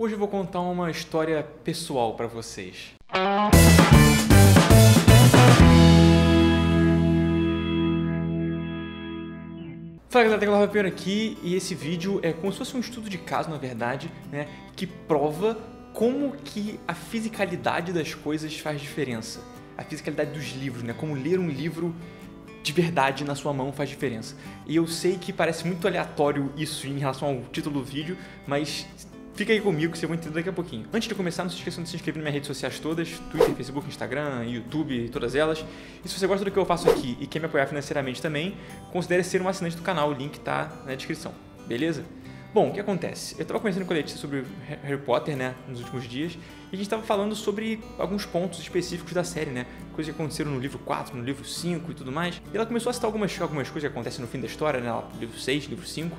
Hoje eu vou contar uma história pessoal para vocês. Fala galera, Teco Larva Piano aqui, e esse vídeo é como se fosse um estudo de caso, na verdade, né, que prova como que a fisicalidade das coisas faz diferença. A fisicalidade dos livros, né, como ler um livro de verdade na sua mão faz diferença. E eu sei que parece muito aleatório isso em relação ao título do vídeo, mas fica aí comigo que você vai entender daqui a pouquinho. Antes de começar, não se esqueçam de se inscrever nas minhas redes sociais todas, Twitter, Facebook, Instagram, YouTube, todas elas. E se você gosta do que eu faço aqui e quer me apoiar financeiramente também, considere ser um assinante do canal, o link tá na descrição, beleza? Bom, o que acontece? Eu estava conversando com a Letícia sobre Harry Potter, né, nos últimos dias, e a gente estava falando sobre alguns pontos específicos da série, né, coisas que aconteceram no livro 4, no livro 5 e tudo mais. E ela começou a citar algumas coisas que acontecem no fim da história, né, no livro 6, livro 5,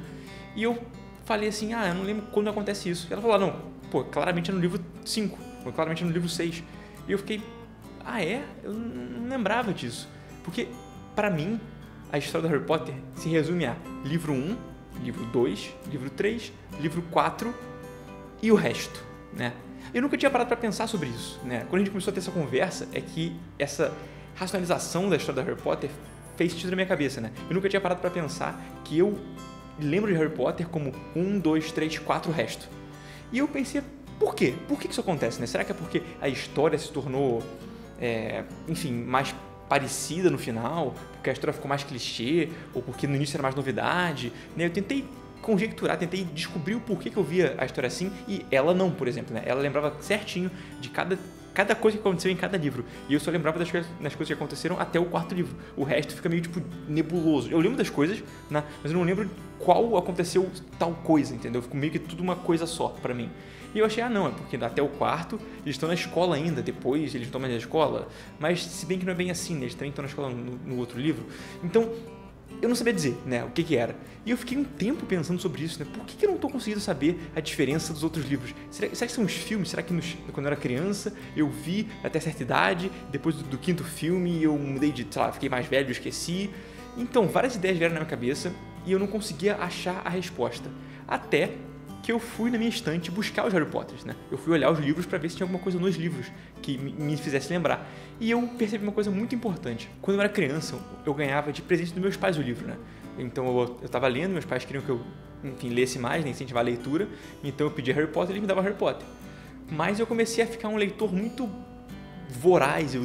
e eu falei assim, eu não lembro quando acontece isso. E ela falou, não, pô, claramente é no livro 5, ou claramente é no livro 6. E eu fiquei, é? Eu não lembrava disso. Porque, pra mim, a história do Harry Potter se resume a livro 1, livro 2, livro 3, livro 4 e o resto, né? Eu nunca tinha parado pra pensar sobre isso, né? Quando a gente começou a ter essa conversa, é que essa racionalização da história do Harry Potter fez sentido na minha cabeça, né? Eu nunca tinha parado pra pensar que eu lembro de Harry Potter como 1, 2, 3, 4 o resto. E eu pensei, por quê? Por que isso acontece, né? Será que é porque a história se tornou, enfim, mais parecida no final? Porque a história ficou mais clichê? Ou porque no início era mais novidade? Né? Eu tentei conjecturar, tentei descobrir o porquê que eu via a história assim, e ela não, por exemplo, né? Ela lembrava certinho de cada coisa que aconteceu em cada livro. E eu só lembrava das coisas que aconteceram até o 4º livro. O resto fica meio, nebuloso. Eu lembro das coisas, né? Mas eu não lembro qual aconteceu tal coisa, entendeu? Ficou meio que tudo uma coisa só pra mim. E eu achei, não, é porque até o 4º eles estão na escola ainda, depois eles estão mais na escola. Mas se bem que não é bem assim, né? Eles também estão na escola no outro livro. Então, eu não sabia dizer, né, o que era. E eu fiquei um tempo pensando sobre isso, né? Por que eu não tô conseguindo saber a diferença dos outros livros? Será que são os filmes? Será que quando eu era criança eu vi até certa idade, depois do 5º filme eu mudei fiquei mais velho, esqueci. Então, várias ideias vieram na minha cabeça e eu não conseguia achar a resposta. Até que eu fui na minha estante buscar os Harry Potters, né? Eu fui olhar os livros para ver se tinha alguma coisa nos livros que me fizesse lembrar. E eu percebi uma coisa muito importante. Quando eu era criança, eu ganhava de presente dos meus pais o livro, né? Então eu estava lendo, meus pais queriam que eu, enfim, lesse mais, né? Incentivar a leitura. Então eu pedi Harry Potter e eles me davam Harry Potter. Mas eu comecei a ficar um leitor muito voraz, eu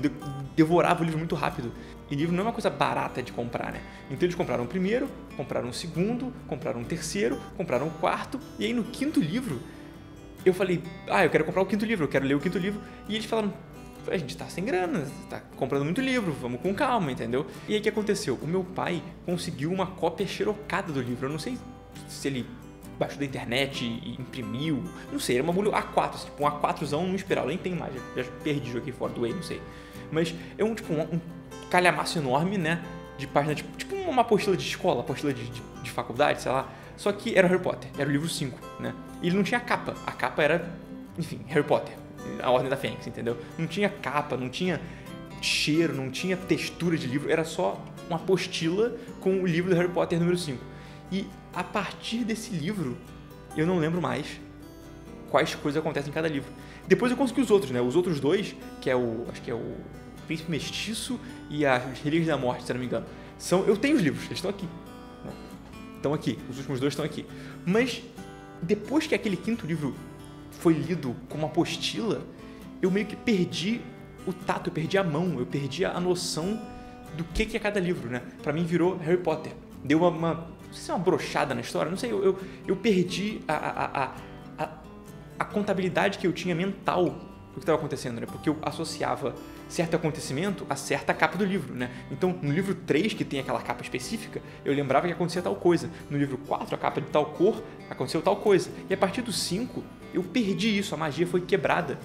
devorava o livro muito rápido. E livro não é uma coisa barata de comprar, né? Então eles compraram o primeiro, compraram o segundo, compraram o terceiro, compraram o quarto, e aí no 5º livro eu falei, eu quero comprar o 5º livro, eu quero ler o 5º livro, e eles falaram, a gente tá sem grana, tá comprando muito livro, vamos com calma, entendeu? E aí o que aconteceu? O meu pai conseguiu uma cópia xerocada do livro, eu não sei se ele baixou da internet e imprimiu, não sei, era uma bolha A4, tipo um A4zão num espiral, nem tem mais, já perdi, joguei fora do Way, não sei. Mas é um calhamaço enorme, né, de página, tipo uma apostila de escola, apostila de faculdade, sei lá, só que era o Harry Potter, era o livro 5, né, e ele não tinha capa, a capa era, enfim, Harry Potter, a Ordem da Fênix, entendeu? Não tinha capa, não tinha cheiro, não tinha textura de livro, era só uma apostila com o livro do Harry Potter número 5. E a partir desse livro, eu não lembro mais quais coisas acontecem em cada livro. Depois eu consegui os outros, né? Os outros dois, que é acho que é o Príncipe Mestiço e as Relíquias da Morte, se não me engano. Eu tenho os livros, eles estão aqui. Né? Estão aqui, os últimos dois estão aqui. Mas depois que aquele 5º livro foi lido como apostila, eu meio que perdi o tato, eu perdi a mão, eu perdi a noção do que é cada livro, né? Pra mim virou Harry Potter. Deu não sei se é uma brochada na história, não sei, eu perdi a contabilidade que eu tinha mental do que estava acontecendo, né? Porque eu associava certo acontecimento a certa capa do livro, né? Então, no livro 3, que tem aquela capa específica, eu lembrava que acontecia tal coisa. No livro 4, a capa de tal cor, aconteceu tal coisa. E a partir do 5, eu perdi isso, a magia foi quebrada.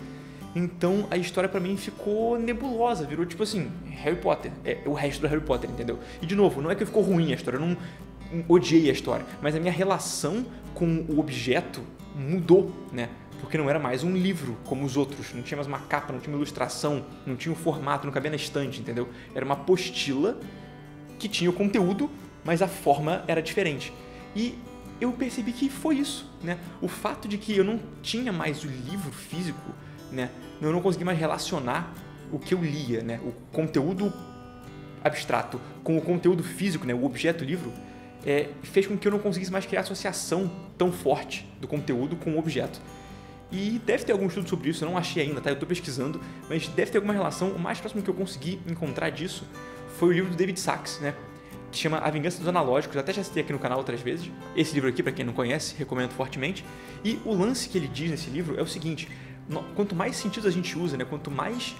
Então, a história pra mim ficou nebulosa, virou tipo assim, Harry Potter, o resto do Harry Potter, entendeu? E de novo, não é que ficou ruim a história, eu não odiei a história, mas a minha relação com o objeto mudou, né? Porque não era mais um livro como os outros, não tinha mais uma capa, não tinha uma ilustração, não tinha um formato, não cabia na estante, entendeu? Era uma apostila que tinha o conteúdo, mas a forma era diferente. E eu percebi que foi isso, né? O fato de que eu não tinha mais o livro físico, né? Eu não conseguia mais relacionar o que eu lia, né? O conteúdo abstrato com o conteúdo físico, né? O objeto livro, fez com que eu não conseguisse mais criar associação tão forte do conteúdo com o objeto. E deve ter algum estudo sobre isso, eu não achei ainda, tá? Eu tô pesquisando, mas deve ter alguma relação. O mais próximo que eu consegui encontrar disso foi o livro do David Sachs, né? Que chama A Vingança dos Analógicos, eu até já citei aqui no canal outras vezes. Esse livro aqui, para quem não conhece, recomendo fortemente. E o lance que ele diz nesse livro é o seguinte: quanto mais sentidos a gente usa, né? Quanto mais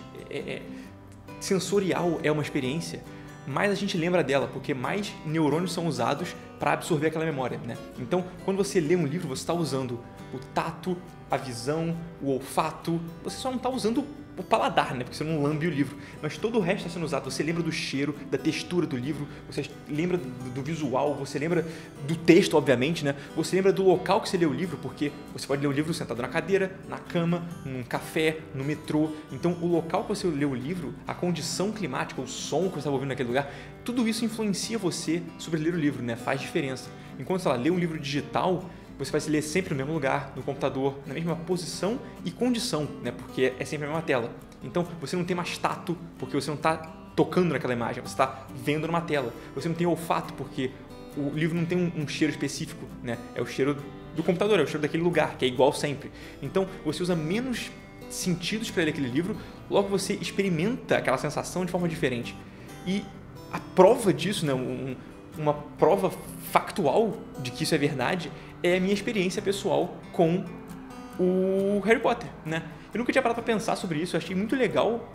sensorial é uma experiência, mais a gente lembra dela, porque mais neurônios são usados para absorver aquela memória, né? Então, quando você lê um livro, você está usando o tato, a visão, o olfato, você só não está usando o paladar, né? Porque você não lambe o livro, mas todo o resto está sendo usado. Você lembra do cheiro, da textura do livro, você lembra do visual, você lembra do texto, obviamente, né? Você lembra do local que você leu o livro, porque você pode ler o livro sentado na cadeira, na cama, num café, no metrô. Então, o local que você leu o livro, a condição climática, o som que você estava ouvindo naquele lugar, tudo isso influencia você sobre ler o livro, né? Faz diferença. Enquanto, sei lá, lê um livro digital, você vai se ler sempre no mesmo lugar, no computador, na mesma posição e condição, né? Porque é sempre a mesma tela. Então, você não tem mais tato, porque você não está tocando naquela imagem, você está vendo numa tela. Você não tem olfato, porque o livro não tem um cheiro específico, né? É o cheiro do computador, é o cheiro daquele lugar, que é igual sempre. Então, você usa menos sentidos para ler aquele livro, logo você experimenta aquela sensação de forma diferente. E a prova disso, né? Uma prova factual de que isso é verdade é a minha experiência pessoal com o Harry Potter, né? Eu nunca tinha parado para pensar sobre isso, eu achei muito legal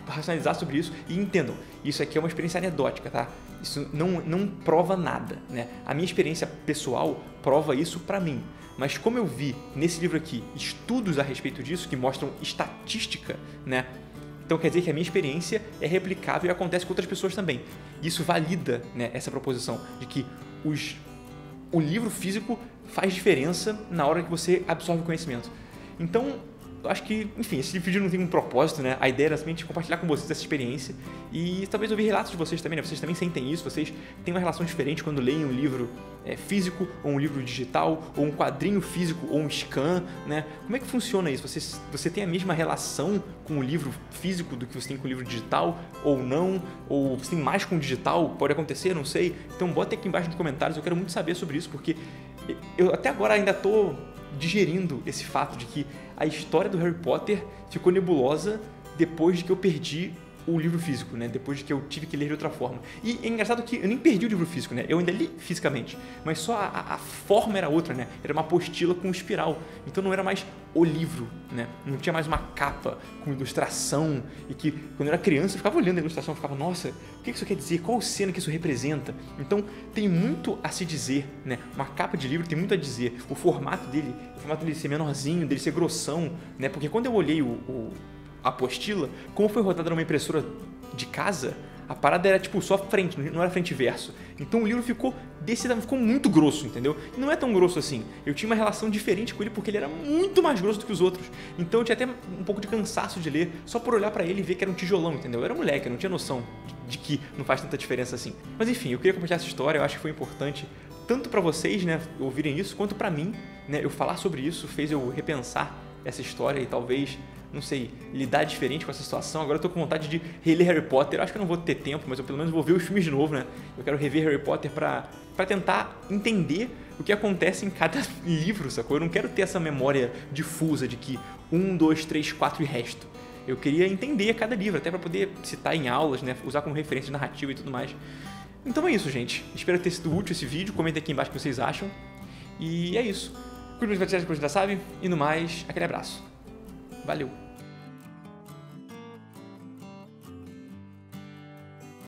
racionalizar sobre isso. E entendam, isso aqui é uma experiência anedótica, tá? Isso não prova nada, né? A minha experiência pessoal prova isso para mim. Mas como eu vi nesse livro aqui estudos a respeito disso que mostram estatística, né? Então quer dizer que a minha experiência é replicável e acontece com outras pessoas também. Isso valida, né, essa proposição de que o livro físico faz diferença na hora que você absorve o conhecimento. Então, eu acho que, enfim, esse vídeo não tem um propósito, né? A ideia era simplesmente compartilhar com vocês essa experiência e talvez ouvir relatos de vocês também, né? Vocês também sentem isso, vocês têm uma relação diferente quando leem um livro físico ou um livro digital ou um quadrinho físico ou um scan, né? Como é que funciona isso? Você tem a mesma relação com o livro físico do que você tem com o livro digital ou não? Ou você tem mais com o digital? Pode acontecer, não sei. Então bota aqui embaixo nos comentários, eu quero muito saber sobre isso, porque eu até agora ainda estou digerindo esse fato de que a história do Harry Potter ficou nebulosa depois de que eu perdi o livro físico, né? Depois de que eu tive que ler de outra forma. E é engraçado que eu nem perdi o livro físico, né? Eu ainda li fisicamente, mas só a forma era outra, né? Era uma apostila com espiral, então não era mais o livro, né? Não tinha mais uma capa com ilustração e que quando eu era criança eu ficava olhando a ilustração e ficava, nossa, o que isso quer dizer? Qual cena que isso representa? Então tem muito a se dizer, né? Uma capa de livro tem muito a dizer. O formato dele ser menorzinho, dele ser grossão, né? Porque quando eu olhei a apostila, como foi rodada numa impressora de casa, a parada era tipo só frente, não era frente e verso. Então o livro ficou ficou muito grosso, entendeu? E não é tão grosso assim. Eu tinha uma relação diferente com ele porque ele era muito mais grosso do que os outros. Então eu tinha até um pouco de cansaço de ler só por olhar pra ele e ver que era um tijolão, entendeu? Eu era moleque, eu não tinha noção de que não faz tanta diferença assim. Mas enfim, eu queria compartilhar essa história, eu acho que foi importante tanto pra vocês, né, ouvirem isso, quanto pra mim, né, eu falar sobre isso fez eu repensar essa história e talvez, não sei, lidar diferente com essa situação. Agora eu tô com vontade de reler Harry Potter. Eu acho que eu não vou ter tempo, mas eu pelo menos vou ver os filmes de novo, né? Eu quero rever Harry Potter pra tentar entender o que acontece em cada livro, sacou? Eu não quero ter essa memória difusa de que 1, 2, 3, 4 e resto. Eu queria entender cada livro, até pra poder citar em aulas, né? Usar como referência de narrativa e tudo mais. Então é isso, gente. Espero ter sido útil esse vídeo. Comentem aqui embaixo o que vocês acham. E é isso. Cuide muito, já sabe. E no mais, aquele abraço. Valeu!